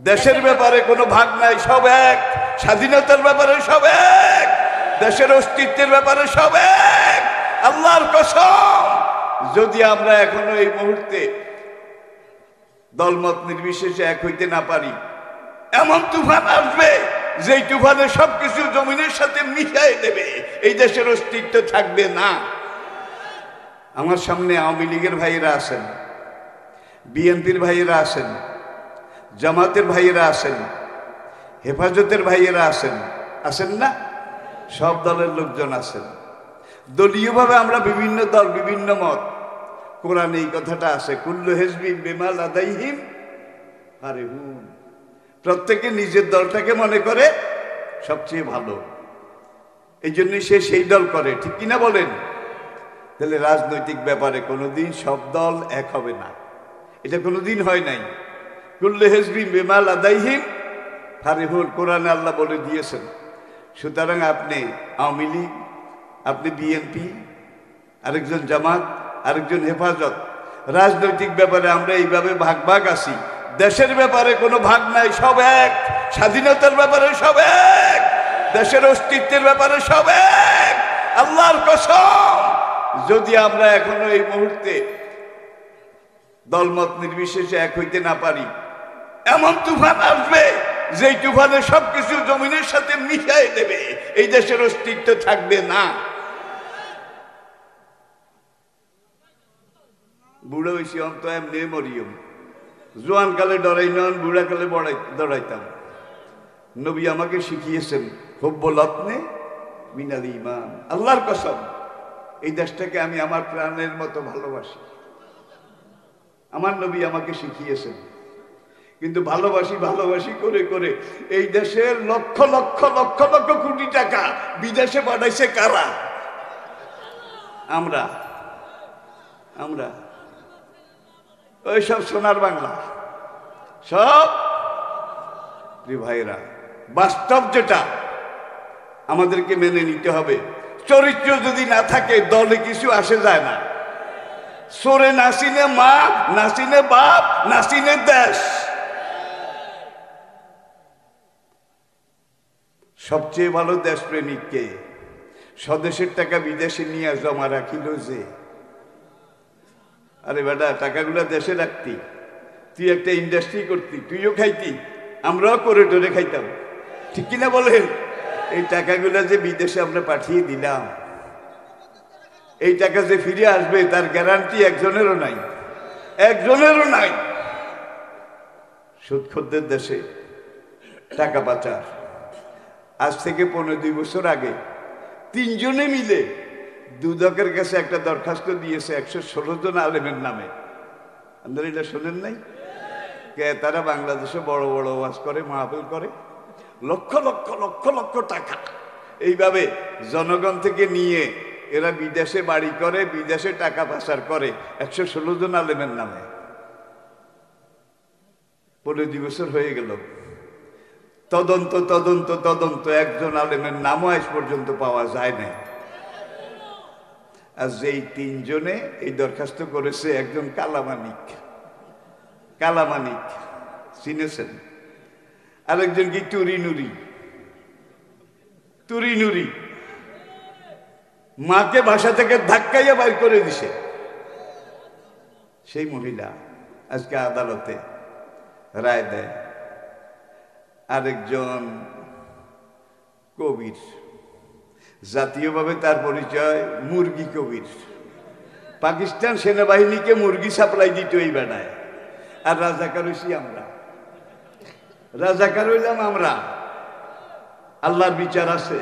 দেশের ব্যাপারে কোনো ভাগ নাই, সব এক। স্বাধীনতার ব্যাপারে সব এক, দেশের অস্তিত্বের ব্যাপারে সব এক। আল্লাহর কসম, যদি আমরা এখনো এই মুহূর্তে দলমত নির্বিশেষে এক হইতে না পারি, এমন তুফান আসবে যেই তুফানে সবকিছু জমিনের সাথে মিশাই দেবে, এই দেশের অস্তিত্ব থাকবে না। আমার সামনে আওয়ামী লীগের ভাইয়েরা আছেন, বিএনপির ভাইয়েরা আছেন, জামাতের ভাইয়েরা আছেন, হেফাজতের ভাইয়েরা আছেন, আছেন না? সব দলের লোকজন আছেন। দলীয়ভাবে আমরা বিভিন্ন দল, বিভিন্ন মত। কোরআনে এই কথাটা আছে, কুল্লু হিজবিন বিমা লাদাইহিম ফারিহুন। প্রত্যেকে নিজের দলটাকে মনে করে সবচেয়ে ভালো, এই জন্যই সে সেই দল করে, ঠিক কিনা বলেন? তাহলে রাজনৈতিক ব্যাপারে কোনোদিন সব দল এক হবে না, এটা কোনোদিন হয় নাই। কুল্লু হিজবিন বিমা লাদাইহিম ফারিহুন, কোরআনে আল্লাহ বলে দিয়েছেন। সুতরাং আপনি আওয়ামী লীগ, আপনি বিএনপি, আরেকজন জামাত, আরেকজন হেফাজত, রাজনৈতিক ব্যাপারে আমরা এইভাবে ভাগ ভাগ আছি। দেশের ব্যাপারে কোনো ভাগ নাই, সব এক। স্বাধীনতার ব্যাপারে সব এক, দেশের অস্তিত্বের ব্যাপারে সব এক। আল্লাহর কসম, যদি আমরা এখনো এই মুহূর্তে দলমত নির্বিশেষে এক হইতে না পারি, এমন তুফান আসবে যেই তুফানে সবকিছু জমিনের সাথে মিশাই দেবে, এই দেশের অস্তিত্ব থাকবে না। বুড়ো হয়েছি অন্ত এমনি মরিয়ম, জোয়ান কালে ডরাই নন, বুড়া কালে ডরাইতাম। নবী আমাকে শিখিয়েছেন হুব্বুল ওয়াতনে মিনাল ঈমান। আল্লাহর কসম, এই দেশটাকে আমি আমার প্রাণের মতো ভালোবাসি। আমার নবী আমাকে শিখিয়েছেন। কিন্তু ভালোবাসি ভালোবাসি করে করে এই দেশের লক্ষ লক্ষ লক্ষ লক্ষ কোটি টাকা বিদেশে পাঠাইছে কারা? আমরা। আমরা ওই সব সোনার বাংলা, সব ভাইরা। বাস্তব যেটা আমাদেরকে মেনে নিতে হবে, চরিত্র যদি না থাকে দলে কিছু আসে যায় না। সোরে নাসিনে মা, নাসিনে বাপ, নাসিনে দেশ। সবচেয়ে ভালো দেশপ্রেমিককে স্বদেশের টাকা বিদেশে নিয়ে জমা রাখিল যে। আরে বেটা, টাকাগুলো দেশে রাখতি, তুই একটা ইন্ডাস্ট্রি করতি, তুইও খাইতি, আমরাও করে টোরে খাইতাম, ঠিক কিনা বলেন? এই টাকাগুলো যে বিদেশে আমরা পাঠিয়ে দিলাম, এই টাকা যে ফিরে আসবে তার গ্যারান্টি একজনেরও নাই, একজনেরও নাই। সুদখোরদের দেশে টাকা পাচার। আজ থেকে 15-2 বছর আগে 3 জনে মিলে দুদকের কাছে একটা দরখাস্ত দিয়েছে 116 জন আলেমের নামে। আপনারা এটা শোনেন নাই? তারা বাংলাদেশে বড় বড় ওয়াজ করে, মাহফিল করে, লক্ষ লক্ষ লক্ষ লক্ষ টাকা এইভাবে জনগণ থেকে নিয়ে এরা বিদেশে বাড়ি করে, বিদেশে টাকা পাচার করে 116 জন আলেমের নামে। 15-2 বছর হয়ে গেল, তদন্ত তদন্ত তদন্ত, একজন আলেমের নামও আজ পর্যন্ত পাওয়া যায় না। আর যেই 3 জনে এই দরখাস্ত করেছে, একজন কালামানিক, কালামানিক চিনেছেন? আরেকজন কি টুরিনুরি, টুরিনুরি, মাকে বাসা থেকে ধাক্কাইয়া বাইর করে দিছে। সেই মহিলা আজকে আদালতে রায় দেয়। আরেকজন কবির, জাতীয়ভাবে তার পরিচয় মুরগি কবির। পাকিস্তান সেনাবাহিনীকে মুরগি সাপ্লাই দিত এই বেড়ায়। আর রাজাকার হইছি আমরা, রাজাকার হইলাম আমরা। আল্লাহর বিচার আছে।